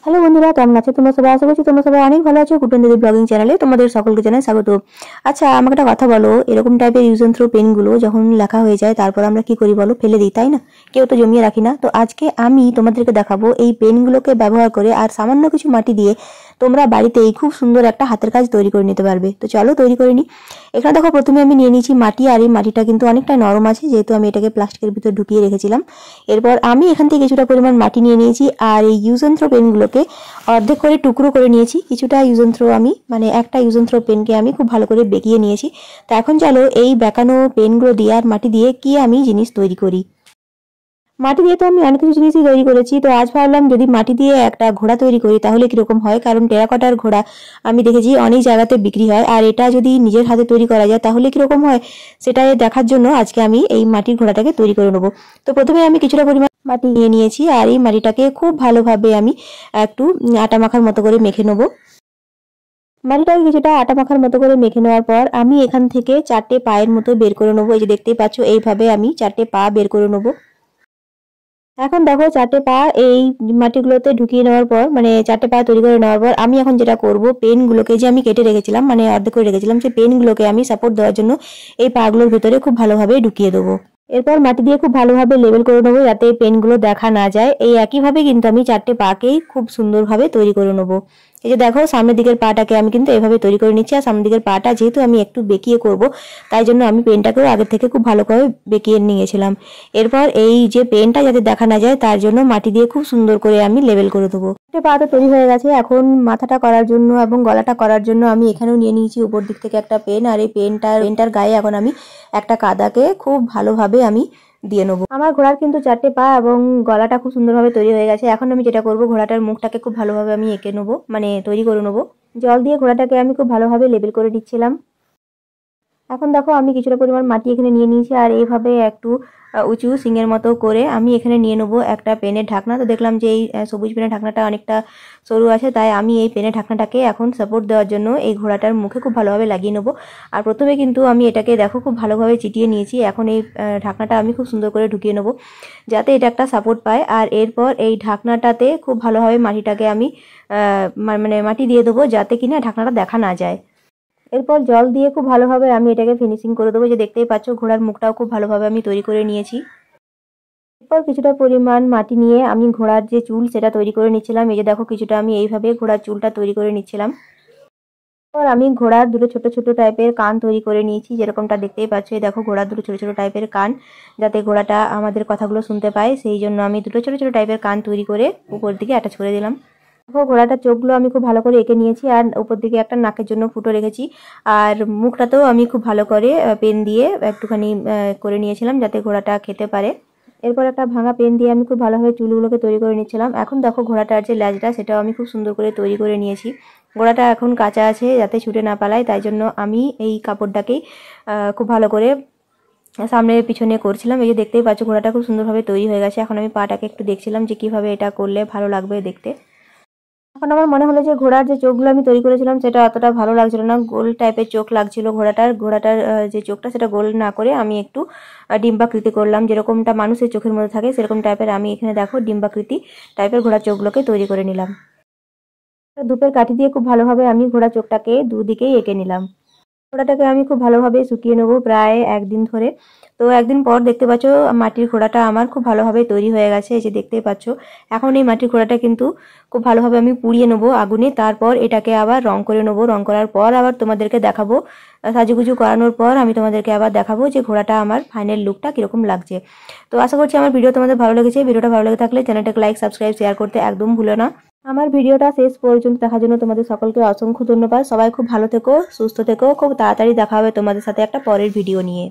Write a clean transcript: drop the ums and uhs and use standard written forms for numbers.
Hello বন্ধুরা, কেমন আছো তোমরা সবাই? আশা করছি তোমরা সবাই অনেক ভালো আছো। কুটন দিদি ব্লগিং চ্যানেলে তোমাদের সকলকে জানাই স্বাগত। আচ্ছা, আমাকে একটা কথা বলো, এরকম টাইপের ইউজ এন্ড থ্রো পেনগুলো যখন লেখা হয়ে যায় তারপর আমরা কি করি বলো? ফেলে দিই, তাই না? কেউ তো জমিয়ে রাখি না। তো আজকে আমি তোমাদেরকে দেখাবো এই পেনগুলোকে ব্যবহার করে আর সামান্য কিছু মাটি দিয়ে তোমরা বাড়িতেই খুব সুন্দর একটা হাতের কাজ তৈরি করে নিতে পারবে। তো চলো তৈরি করে নিই। এখানে দেখো, প্রথমে আমি নিয়ে নিয়েছি মাটি, আর এই মাটিটা কিন্তু অনেকটা নরম আছে যেহেতু আমি এটাকে প্লাস্টিকের ভিতর ঢুকিয়ে রেখেছিলাম। এরপর আমি এখান থেকে কিছুটা পরিমাণ মাটি নিয়ে নিয়েছি, আর এই ইউজ এন্ড থ্রো পেনগুলোকে অর্ধেক করে টুকরো করে নিয়েছি। কিছুটা ইউজ এন্ড থ্রো আমি একটা ইউজ এন্ড থ্রো পেনকে আমি খুব ভালো করে বেঁকিয়ে নিয়েছি। তো এখন চলো এই বেঁকানো পেনগুলো দিয়ে আর মাটি দিয়ে কি আমি জিনিস তৈরি করি। মাটি দিয়ে তো আমি অনেক কিছু জিনিসই তৈরি করেছি, তো আজ ভাবলাম যদি মাটি দিয়ে একটা ঘোড়া তৈরি করি তাহলে কিরকম হয়, কারণ টেরাকোটার ঘোড়া আমি দেখেছি অনেক জায়গাতে বিক্রি হয়, আর এটা যদি নিজের হাতে তৈরি করা যায় তাহলে কিরকম হয় সেটাই দেখার জন্য আজকে আমি এই মাটির ঘোড়াটাকে তৈরি করে নেবো। তো প্রথমে আমি কিছুটা পরিমাণ মাটি নিয়ে নিয়েছি, আর এই মাটিটাকে খুব ভালোভাবে আমি একটু আটা মাখার মতো করে মেখে নেবো। মাটিটাকে কিছুটা আটা মাখার মতো করে মেখে নেওয়ার পর আমি এখান থেকে 4টে পায়ের মতো বের করে নেবো। এই যে দেখতেই পাচ্ছ, এইভাবে আমি 4টে পা বের করে নেবো। এখন দেখো, 4টে পা এই মাটিগুলোতে ঢুকিয়ে নেওয়ার পর 4টে পা তৈরি করে নেওয়ার পর আমি এখন যেটা করব, পেনগুলোকে যে আমি কেটে রেখেছিলাম অর্ধেক করে রেখেছিলাম, সেই পেনগুলোকে আমি সাপোর্ট দেওয়ার জন্য এই পাগুলোর ভিতরে খুব ভালোভাবে ঢুকিয়ে দেবো। এরপর মাটি দিয়ে খুব ভালোভাবে লেবেল করে নেবো যাতে পেনগুলো দেখা না যায়। এই একইভাবে কিন্তু আমি 4টে পাকেই খুব সুন্দরভাবে তৈরি করে নেবো। এই যে দেখো, সামনের দিকের পাটাকে আমি কিন্তু এভাবে তৈরি করে নিচ্ছি, আর সামনের দিকের পাটা যেহেতু আমি একটু বেঁকিয়ে করব তাই জন্য আমি পেনটাকেও আগের থেকে খুব ভালো করে বেঁকিয়ে নিয়েছিলাম। এরপর এই যে পেনটা যাতে দেখা না যায় তার জন্য মাটি দিয়ে খুব সুন্দর করে আমি লেবেল করে দেবো। একটা পা তো তৈরি হয়ে গেছে। এখন মাথাটা করার জন্য এবং গলাটা করার জন্য আমি এখানেও নিয়ে নিয়েছি উপর দিক থেকে একটা পেন, আর এই পেনটার গায়ে এখন আমি একটা কাদাকে খুব ভালোভাবে আমি দিয়ে নেবো। আমার ঘোড়ার কিন্তু 4টে পা এবং গলাটা খুব সুন্দরভাবে তৈরি হয়ে গেছে। এখন আমি যেটা করবো, ঘোড়াটার মুখটাকে খুব ভালোভাবে আমি এঁকে নেবো, তৈরি করে নেবো। জল দিয়ে ঘোড়াটাকে আমি খুব ভালোভাবে লেবেল করে দিচ্ছিলাম। এখন দেখো, আমি কিছুটা পরিমাণ মাটি এখানে নিয়ে নিয়েছি, আর এইভাবে একটু উঁচু সিংয়ের মতো করে আমি এখানে নিয়ে নেবো একটা পেনের ঢাকনা। তো দেখলাম যে এই সবুজ পেনের ঢাকনাটা অনেকটা সরু আছে, তাই আমি এই পেনের ঢাকনাটাকে এখন সাপোর্ট দেওয়ার জন্য এই ঘোড়াটার মুখে খুব ভালোভাবে লাগিয়ে নেবো। আর প্রথমে কিন্তু আমি এটাকে দেখো খুব ভালোভাবে চিটিয়ে নিয়েছি। এখন এই ঢাকনাটা আমি খুব সুন্দর করে ঢুকিয়ে নেবো যাতে এটা একটা সাপোর্ট পায়। আর এরপর এই ঢাকনাটাতে খুব ভালোভাবে মাটিটাকে আমি মাটি দিয়ে দেবো যাতে কিনা ঢাকনাটা দেখা না যায়। এরপর জল দিয়ে খুব ভালোভাবে আমি এটাকে ফিনিশিং করে দেবো। যে দেখতেই পাচ্ছ, ঘোড়ার মুখটাও খুব ভালোভাবে আমি তৈরি করে নিয়েছি। এরপর কিছুটা পরিমাণ মাটি নিয়ে আমি ঘোড়ার যে চুল সেটা তৈরি করে নিচ্ছিলাম। এই যে দেখো, কিছুটা আমি এইভাবে ঘোড়ার চুলটা তৈরি করে নিচ্ছিলাম। এরপর আমি ঘোড়ার দুটো ছোট ছোট টাইপের কান তৈরি করে নিয়েছি, যেরকমটা দেখতেই পাচ্ছ। এই দেখো, ঘোড়ার দুটো ছোট ছোট টাইপের কান, যাতে ঘোড়াটা আমাদের কথাগুলো শুনতে পায় সেই জন্য আমি দুটো ছোট ছোট টাইপের কান তৈরি করে উপর দিকে অ্যাটাচ করে দিলাম। দেখো, ঘোড়াটার চোখগুলো আমি খুব ভালো করে এঁকে নিয়েছি, আর উপর দিকে একটা নাকের জন্য ফুটো রেখেছি। আর মুখটাতেও আমি খুব ভালো করে পেন দিয়ে একটুখানি করে নিয়েছিলাম যাতে ঘোড়াটা খেতে পারে। এরপর একটা ভাঙা পেন দিয়ে আমি খুব ভালোভাবে চুলগুলোকে তৈরি করে নিচ্ছিলাম। এখন দেখো, ঘোড়াটার যে লেজটা সেটাও আমি খুব সুন্দর করে তৈরি করে নিয়েছি। ঘোড়াটা এখন কাঁচা আছে যাতে ছুটে না পালায়, তাই জন্য আমি এই কাপড়টাকেই খুব ভালো করে সামনে পিছনে করছিলাম। এই যে দেখতেই পাচ্ছ, ঘোড়াটা খুব সুন্দরভাবে তৈরি হয়ে গেছে। এখন আমি পাটাকে একটু দেখছিলাম যে কিভাবে এটা করলে ভালো লাগবে দেখতে। এখন আমার মনে হলো যে ঘোড়ার যে চোখগুলো আমি তৈরি করেছিলাম সেটা অতটা ভালো লাগছিল না, গোল টাইপের চোখ লাগছিল ঘোড়াটার যে চোখটা সেটা গোল না করে আমি একটু ডিম্বাকৃতি করলাম, যেরকমটা মানুষের চোখের মধ্যে থাকে সেরকম টাইপের আমি এখানে দেখো ডিম্বাকৃতি টাইপের ঘোড়ার চোখগুলোকে তৈরি করে নিলাম। ধূপের কাঠি দিয়ে খুব ভালোভাবে আমি ঘোড়ার চোখটাকে দুদিকেই এঁকে নিলাম। ঘোড়াটাকে আমি খুব ভালোভাবে শুকিয়ে নেবো প্রায় একদিন ধরে। তো একদিন পর দেখতে পাচ্ছ মাটির ঘোড়াটা আমার খুব ভালোভাবে তৈরি হয়ে গেছে। এই যে দেখতেই পাচ্ছ, এখন এই মাটির ঘোড়াটা কিন্তু খুব ভালোভাবে আমি পুড়িয়ে নেবো আগুনে, তারপর এটাকে আবার রং করে নেবো। রং করার পর আবার তোমাদেরকে দেখাবো, সাজুগুজু করানোর পর আমি তোমাদেরকে আবার দেখাবো যে ঘোড়াটা আমার ফাইনাল লুকটা কিরকম লাগছে। তো আশা করছি আমার ভিডিও তোমাদের ভালো লেগেছে। ভিডিওটা ভালো লেগে থাকলে চ্যানেলটাকে লাইক, সাবস্ক্রাইব, শেয়ার করতে একদম ভুলো না। আমার ভিডিওটা শেষ পর্যন্ত দেখার জন্য তোমাদের সকলকে অসংখ্য ধন্যবাদ। সবাই খুব ভালো থেকো, সুস্থ থেকো। খুব তাড়াতাড়ি দেখা হবে তোমাদের সাথে একটা পরের ভিডিও নিয়ে।